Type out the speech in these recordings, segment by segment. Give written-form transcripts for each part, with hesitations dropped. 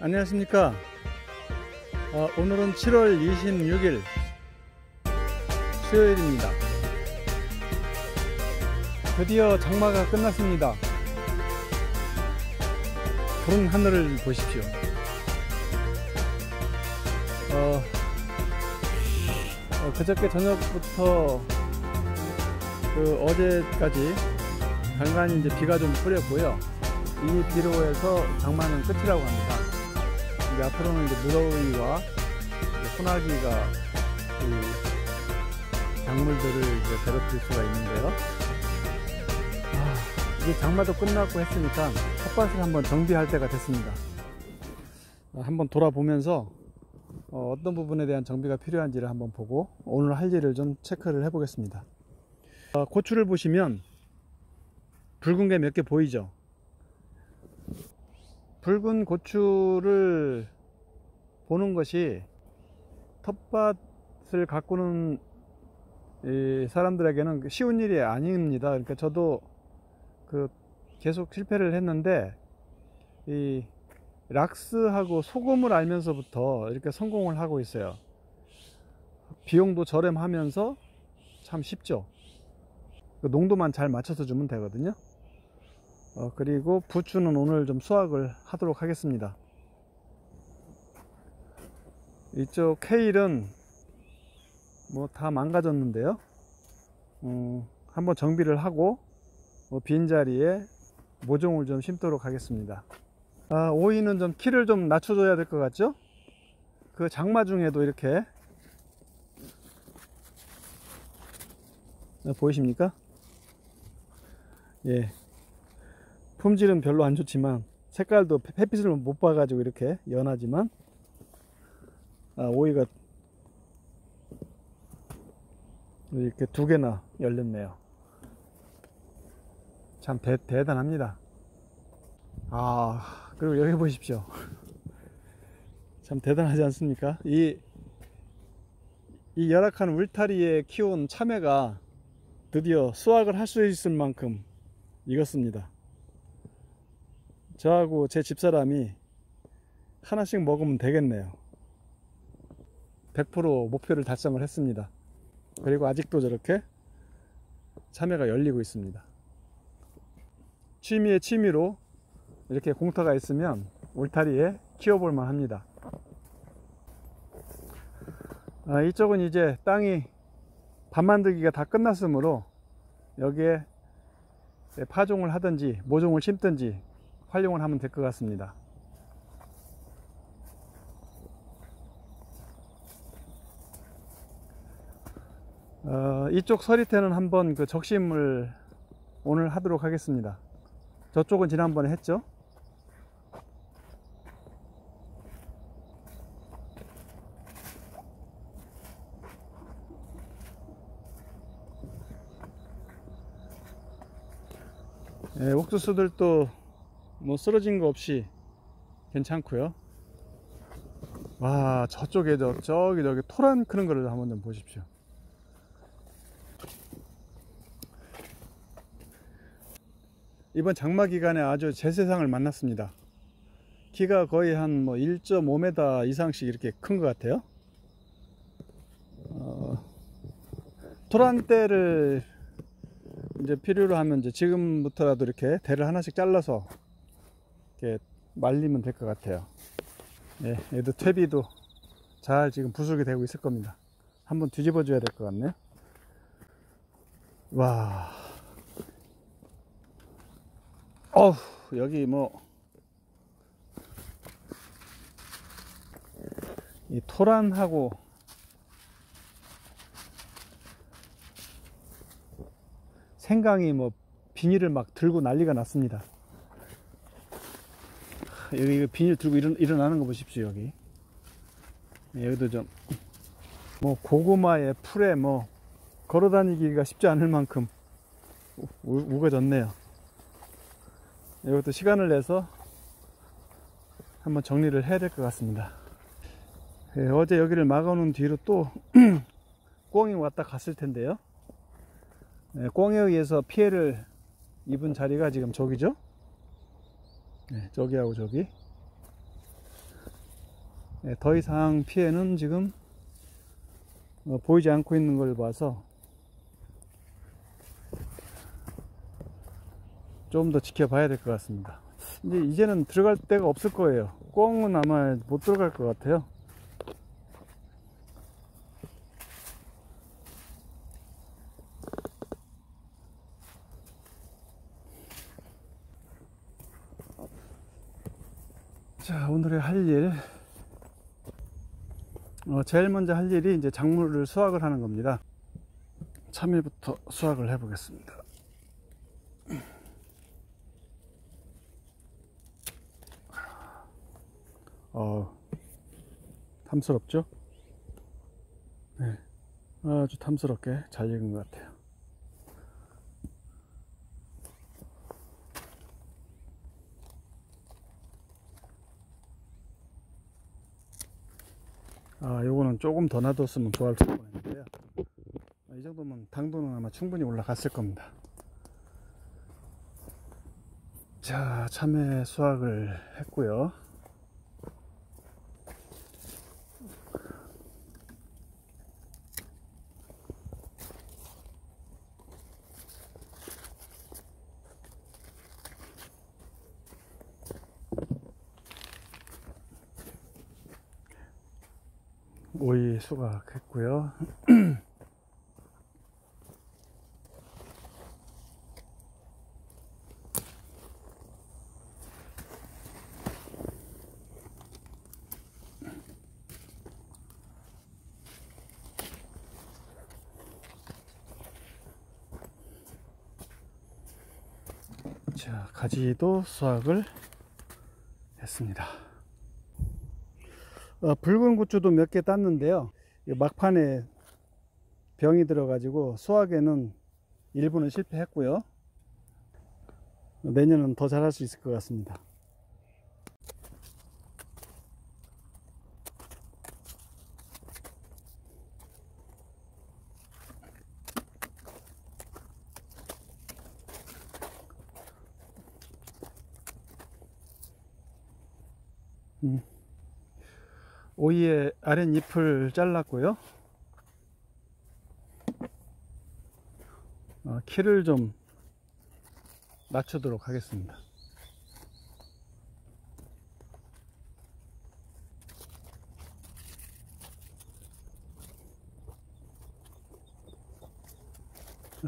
안녕하십니까. 오늘은 7월 26일 수요일입니다. 드디어 장마가 끝났습니다. 푸른 하늘을 보십시오. 그저께 저녁부터 어제까지 간간히 이제 비가 좀 뿌렸고요. 이 비로 해서 장마는 끝이라고 합니다. 이제 앞으로는 이제 무더위와 소나기가 이 작물들을 이제 괴롭힐 수가 있는데요. 이제 장마도 끝났고 했으니까 텃밭을 한번 정비할 때가 됐습니다. 한번 돌아보면서 어떤 부분에 대한 정비가 필요한지를 한번 보고 오늘 할 일을 좀 체크를 해 보겠습니다. 고추를 보시면 붉은 게 몇 개 보이죠? 붉은 고추를 보는 것이 텃밭을 가꾸는 이 사람들에게는 쉬운 일이 아닙니다. 그러니까 저도 계속 실패를 했는데 이 락스하고 소금을 알면서부터 이렇게 성공을 하고 있어요. 비용도 저렴하면서 참 쉽죠. 농도만 잘 맞춰서 주면 되거든요. 그리고 부추는 오늘 좀 수확을 하도록 하겠습니다. 이쪽 케일은 뭐 다 망가졌는데요. 한번 정비를 하고 빈자리에 모종을 좀 심도록 하겠습니다. 오이는 좀 키를 좀 낮춰줘야 될 것 같죠? 그 장마 중에도 이렇게 보이십니까? 예. 품질은 별로 안 좋지만 색깔도 햇빛을 못 봐가지고 이렇게 연하지만 오이가 이렇게 두 개나 열렸네요. 참 대단합니다. 그리고 여기 보십시오. 참 대단하지 않습니까? 이 열악한 울타리에 키운 참외가 드디어 수확을 할 수 있을 만큼 익었습니다. 저하고 제 집사람이 하나씩 먹으면 되겠네요. 100% 목표를 달성을 했습니다. 그리고 아직도 저렇게 참외가 열리고 있습니다. 취미의 취미로 이렇게 공터가 있으면 울타리에 키워볼만 합니다. 이쪽은 이제 땅이 밭 만들기가 다 끝났으므로 여기에 파종을 하든지 모종을 심든지 활용을 하면 될 것 같습니다. 이쪽 서리태는 한번 적심을 오늘 하도록 하겠습니다. 저쪽은 지난번에 했죠. 옥수수들도 뭐 쓰러진 거 없이 괜찮고요. 와, 저쪽에 저기 토란 크는 거를 한번 좀 보십시오. 이번 장마 기간에 아주 제 세상을 만났습니다. 키가 거의 한 1.5m 이상씩 이렇게 큰 것 같아요. 토란대를 이제 필요로 하면 이제 지금부터라도 이렇게 대를 하나씩 잘라서 이렇게 말리면 될 것 같아요. 예, 얘도 퇴비도 잘 지금 부숙이 되고 있을 겁니다. 한번 뒤집어 줘야 될 것 같네요. 와, 여기 이 토란하고 생강이 비닐을 막 들고 난리가 났습니다. 여기 비닐 들고 일어나는 거 보십시오. 여기도 좀 고구마에 풀에 걸어 다니기가 쉽지 않을 만큼 우거졌네요. 이것도 시간을 내서 한번 정리를 해야 될 것 같습니다. 어제 여기를 막아 놓은 뒤로 또 꿩이 왔다 갔을 텐데요. 꿩에 의해서 피해를 입은 자리가 지금 저기죠. 저기하고 저기. 더 이상 피해는 지금 보이지 않고 있는 걸 봐서 좀 더 지켜봐야 될 것 같습니다. 이제는 들어갈 데가 없을 거예요. 꽁은 아마 못 들어갈 것 같아요. 자, 오늘의 할 일, 제일 먼저 할 일이 이제 작물을 수확을 하는 겁니다. 참외부터 수확을 해 보겠습니다. 탐스럽죠? 네, 아주 탐스럽게 잘 익은 것 같아요. 요거는 조금 더 놔뒀으면 좋아할 뻔했는데요. 이 정도면 당도는 아마 충분히 올라갔을 겁니다. 자, 참외 수확을 했고요. 오이 수확했고요. 자, 가지도 수확을 했습니다. 붉은 고추도 몇 개 땄는데요. 막판에 병이 들어가지고 수확에는 일부는 실패했고요. 내년은 더 잘할 수 있을 것 같습니다. 오이의 아랫잎을 잘랐고요. 키를 좀 낮추도록 하겠습니다.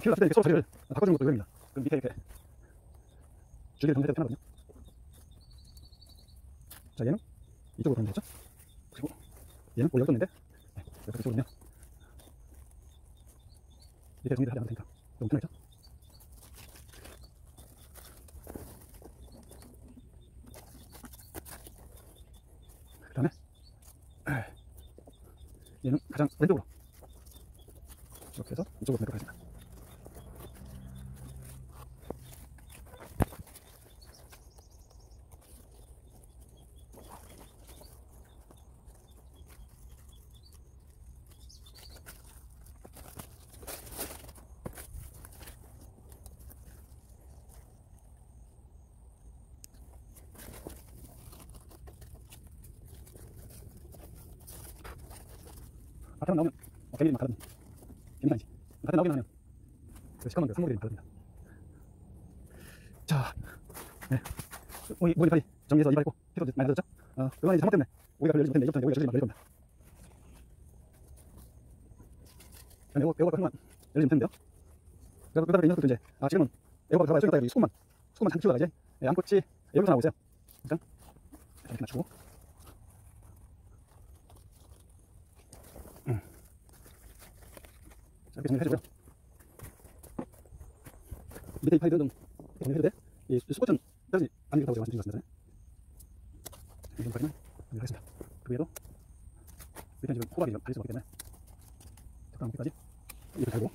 키를 낮출 때 서로 자리를 바꿔주는 것도 의미입니다. 그럼 밑에 이렇게 줄기를 정리해도 편하거든요. 자, 얘는 이쪽으로 가면 되겠죠? 그리고 얘는 원래 여기 있는데 이렇게 이쪽으로 오면 밑에 정리를 하지 않을 테니까 좀 편하겠죠? 그 다음에 얘는 가장 왼쪽으로 이렇게 해서 이쪽으로 보내도록 하겠습니다. 바탕 나오면 개미만 가르면 개미가 아니지. 바탕 나오기만 하면 그 시커먼 그 생물들이 가릅니다. 자, 네. 오이 무늬까지 정리해서 이발했고 피도 많이 나졌죠? 그건 이제 잘못 때문에 오이가 별로 열리지 못했는데 이제부터 오이가 열리지 말릴 겁니다. 에어바가 흐르면 열리지 못했는데요. 그래서 그 다음에 있는 것도 이제 지금은 에어바가 가봐야 좀 이따 여기 소금만 잔뜩 키워다가 이제 암꽃이 여기서 나오고 있어요. 일단 이렇게 맞추고 자, 이렇게 정리를 해주고요. 밑에 이 파이들은 좀 정리해도 돼. 이 수컷은 끝까지 안 익었다고 제가 말씀드린 것 같습니다. 이 정도까지는 정리하겠습니다. 그 외에도 밑에 지금 호박이 달릴 수가 없기 때문에 적당한 무게까지 이렇게 달고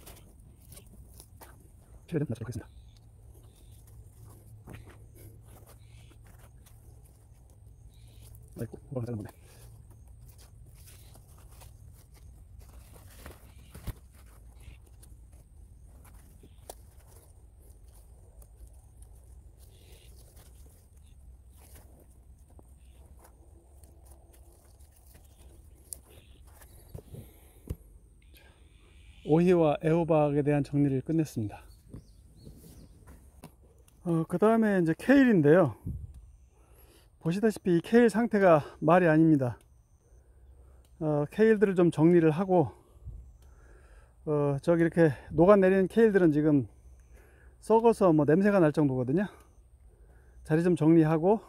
최대한 낮추도록 하겠습니다. 아이고, 호박을 자른 건데. 오히와 애호박에 대한 정리를 끝냈습니다. 그 다음에 이제 케일인데요. 보시다시피 이 케일 상태가 말이 아닙니다. 케일들을 좀 정리를 하고, 저기 이렇게 녹아내리는 케일들은 지금 썩어서 뭐 냄새가 날 정도거든요. 자리 좀 정리하고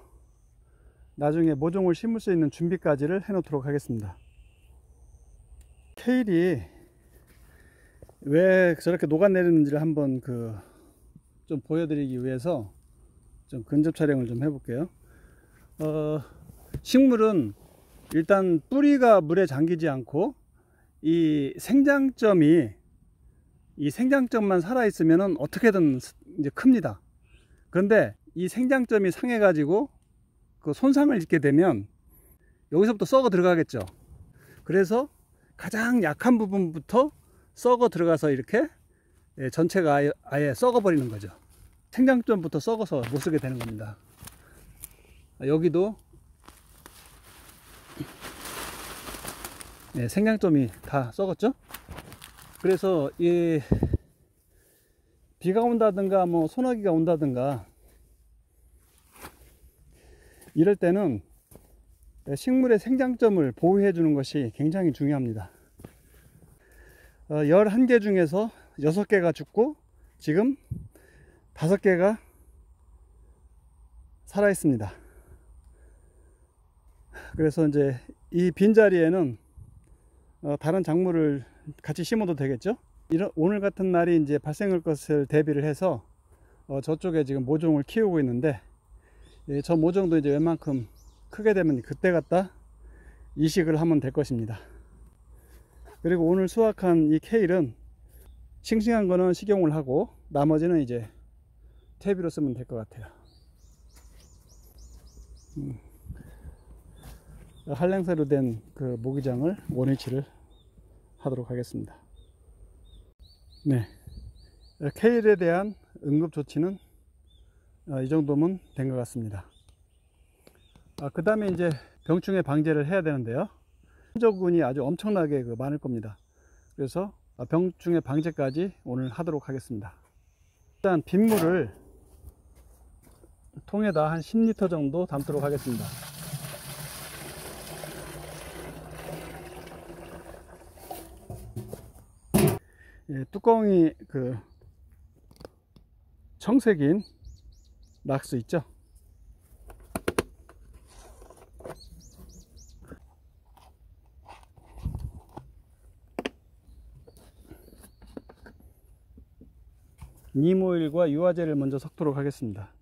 나중에 모종을 심을 수 있는 준비까지를 해 놓도록 하겠습니다. 케일이 왜 저렇게 녹아내리는지를 한번 좀 보여드리기 위해서 좀 근접 촬영을 좀 해볼게요. 식물은 일단 뿌리가 물에 잠기지 않고 이 생장점만 살아 있으면 어떻게든 이제 큽니다. 그런데 이 생장점이 상해 가지고 그 손상을 입게 되면 여기서부터 썩어 들어가겠죠. 그래서 가장 약한 부분부터 썩어 들어가서 이렇게 전체가 아예 썩어 버리는 거죠. 생장점부터 썩어서 못 쓰게 되는 겁니다. 여기도 생장점이 다 썩었죠. 그래서 이 비가 온다든가 뭐 소나기가 온다든가 이럴 때는 식물의 생장점을 보호해 주는 것이 굉장히 중요합니다. 11개 중에서 6개가 죽고 지금 5개가 살아 있습니다. 그래서 이제 이 빈자리에는 다른 작물을 같이 심어도 되겠죠. 오늘 같은 날이 이제 발생할 것을 대비를 해서 저쪽에 지금 모종을 키우고 있는데, 저 모종도 이제 웬만큼 크게 되면 그때 갖다 이식을 하면 될 것입니다. 그리고 오늘 수확한 이 케일은 싱싱한 거는 식용을 하고 나머지는 이제 퇴비로 쓰면 될 것 같아요. 한랭사로 된 그 모기장을 원위치를 하도록 하겠습니다. 네, 케일에 대한 응급조치는 이 정도면 된 것 같습니다. 그 다음에 이제 병충해 방제를 해야 되는데요. 천적군이 아주 엄청나게 많을 겁니다. 그래서 병충해 방제까지 오늘 하도록 하겠습니다. 일단 빗물을 통에다 한 10리터 정도 담도록 하겠습니다. 뚜껑이 청색인 락스 있죠. 니모일과 유화제를 먼저 섞도록 하겠습니다.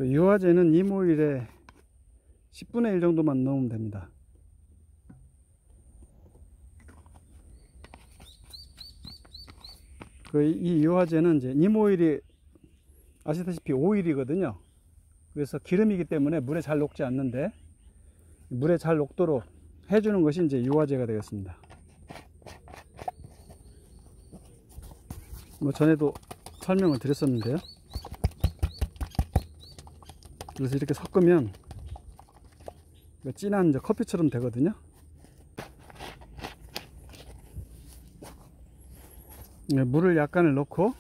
유화제는 니모일에 10분의 1 정도만 넣으면 됩니다. 이 유화제는 이제 니모일이 아시다시피 오일이거든요. 그래서 기름이기 때문에 물에 잘 녹지 않는데 물에 잘 녹도록 해주는 것이 이제 유화제가 되겠습니다. 뭐 전에도 설명을 드렸었는데요. 그래서 이렇게 섞으면 진한 이제 커피처럼 되거든요. 물을 약간을 넣고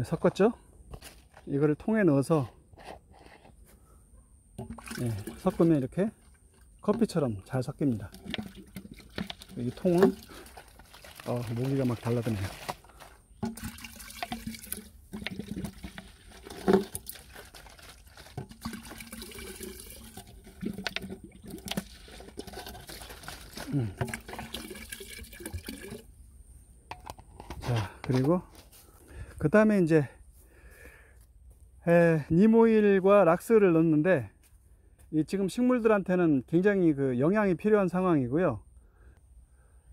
섞었죠. 이거를 통에 넣어서 섞으면 이렇게 커피처럼 잘 섞입니다. 이 통은 모기가 막 달라드네요. 자, 그리고 그 다음에 이제 니모일과 락스를 넣는데 지금 식물들한테는 굉장히 영양이 필요한 상황이고요.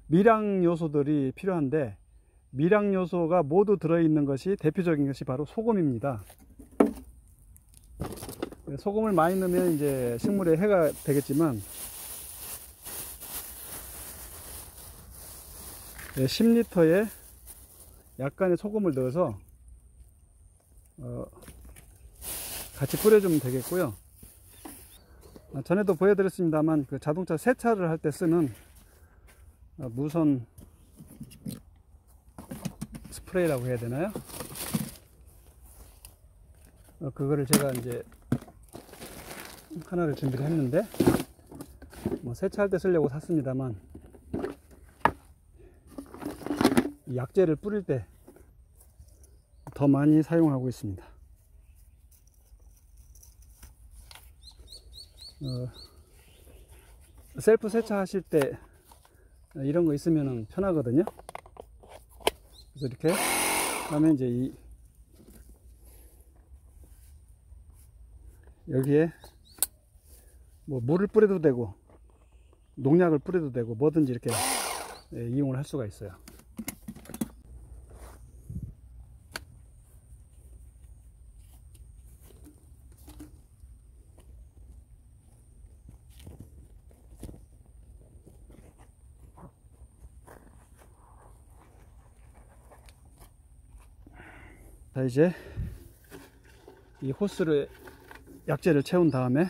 미량 요소들이 필요한데 미량 요소가 모두 들어있는 것이 대표적인 것이 바로 소금입니다. 소금을 많이 넣으면 이제 식물에 해가 되겠지만 10리터에 약간의 소금을 넣어서 같이 뿌려주면 되겠고요. 전에도 보여드렸습니다만 그 자동차 세차를 할 때 쓰는 무선 스프레이라고 해야 되나요? 그거를 제가 이제 하나를 준비를 했는데 뭐 세차할 때 쓰려고 샀습니다만 약재를 뿌릴 때 더 많이 사용하고 있습니다. 셀프 세차 하실 때 이런 거 있으면 편하거든요. 그래서 이렇게 하면 이제 여기에 뭐 물을 뿌려도 되고 농약을 뿌려도 되고 뭐든지 이렇게 이용을 할 수가 있어요. 자, 이제 이 호스를 약재를 채운 다음에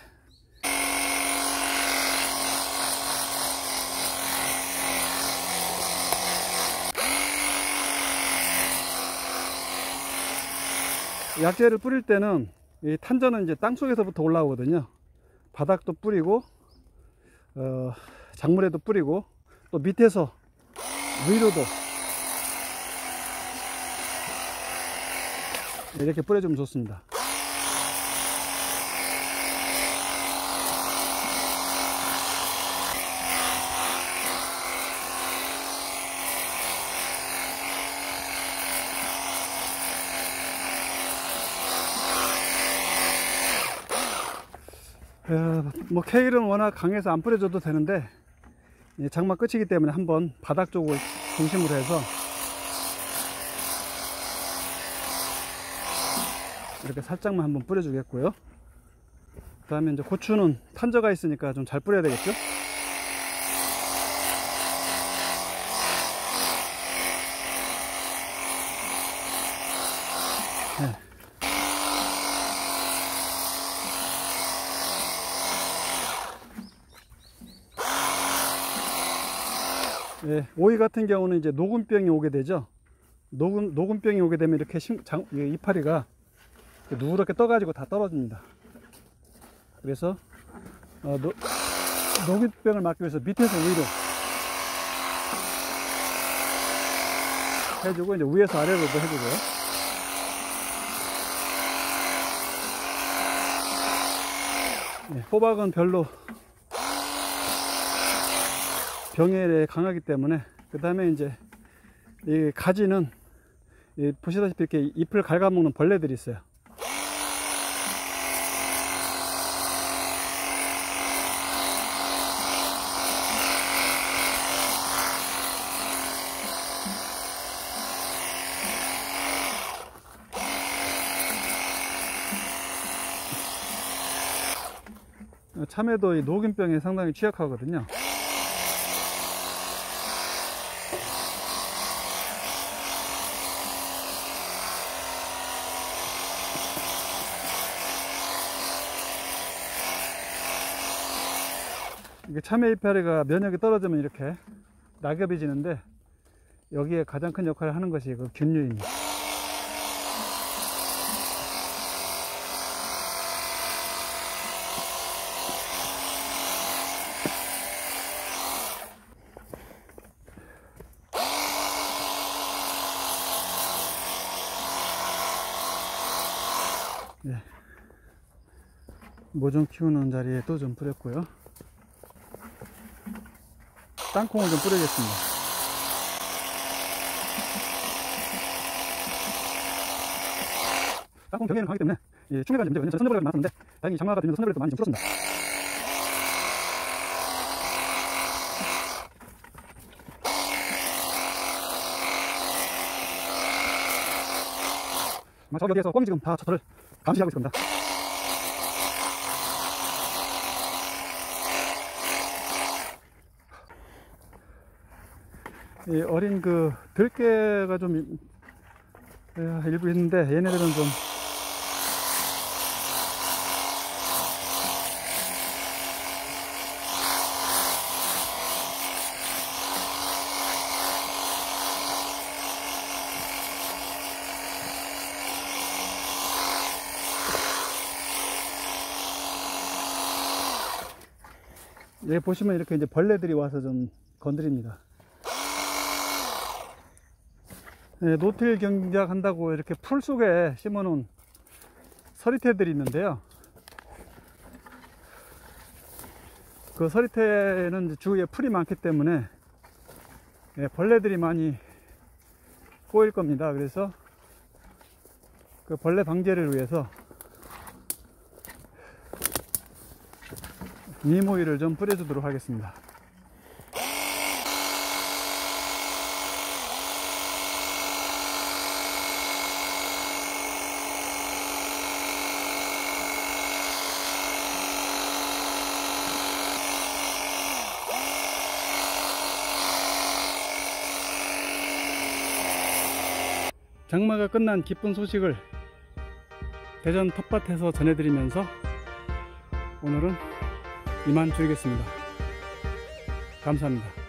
약재를 뿌릴 때는 이 탄저는 이제 땅 속에서부터 올라오거든요. 바닥도 뿌리고 작물에도 뿌리고 또 밑에서 위로도 이렇게 뿌려주면 좋습니다. 뭐 케일은 워낙 강해서 안 뿌려줘도 되는데 장마 끝이기 때문에 한번 바닥 쪽을 중심으로 해서 이렇게 살짝만 한번 뿌려주겠고요. 그 다음에 이제 고추는 탄저가 있으니까 좀 잘 뿌려야 되겠죠. 네. 오이 같은 경우는 이제 녹은병이 오게 되죠. 녹은병이 오게 되면 이렇게 이파리가 누렇게 떠가지고 다 떨어집니다. 그래서 녹은병을 막기 위해서 밑에서 위로 해주고 이제 위에서 아래로도 해주고요. 네, 호박은 별로 병해에 강하기 때문에. 그 다음에 이제 이 가지는 보시다시피 이렇게 잎을 갉아먹는 벌레들이 있어요. 참외도 이 녹균병에 상당히 취약하거든요. 이게 참외 이파리가 면역이 떨어지면 이렇게 낙엽이 지는데 여기에 가장 큰 역할을 하는 것이 그 균류입니다. 네. 모종 키우는 자리에 또 좀 뿌렸고요. 땅콩을 좀 뿌리겠습니다. 땅콩 병해는 강하기 때문에 충해가지 문제가 있는 선녀벌레가 많았었는데 다행히 장마가 되면서 선녀벌레도 많이 좀 줄었습니다. 저기 어디에서 꽝이 지금 다 저를 감시하고 있을 겁니다. 이 어린 그 들깨가 좀 일부 있는데, 얘네들은 좀 여기 보시면 이렇게 이제 벌레들이 와서 좀 건드립니다. 네, 노틸 경작 한다고 이렇게 풀 속에 심어 놓은 서리태들이 있는데요. 그 서리태는 주위에 풀이 많기 때문에 벌레들이 많이 꼬일 겁니다. 그래서 그 벌레 방제를 위해서 니모일을 좀 뿌려주도록 하겠습니다. 장마가 끝난 기쁜 소식을 대전 텃밭에서 전해드리면서 오늘은 이만 줄이겠습니다. 감사합니다.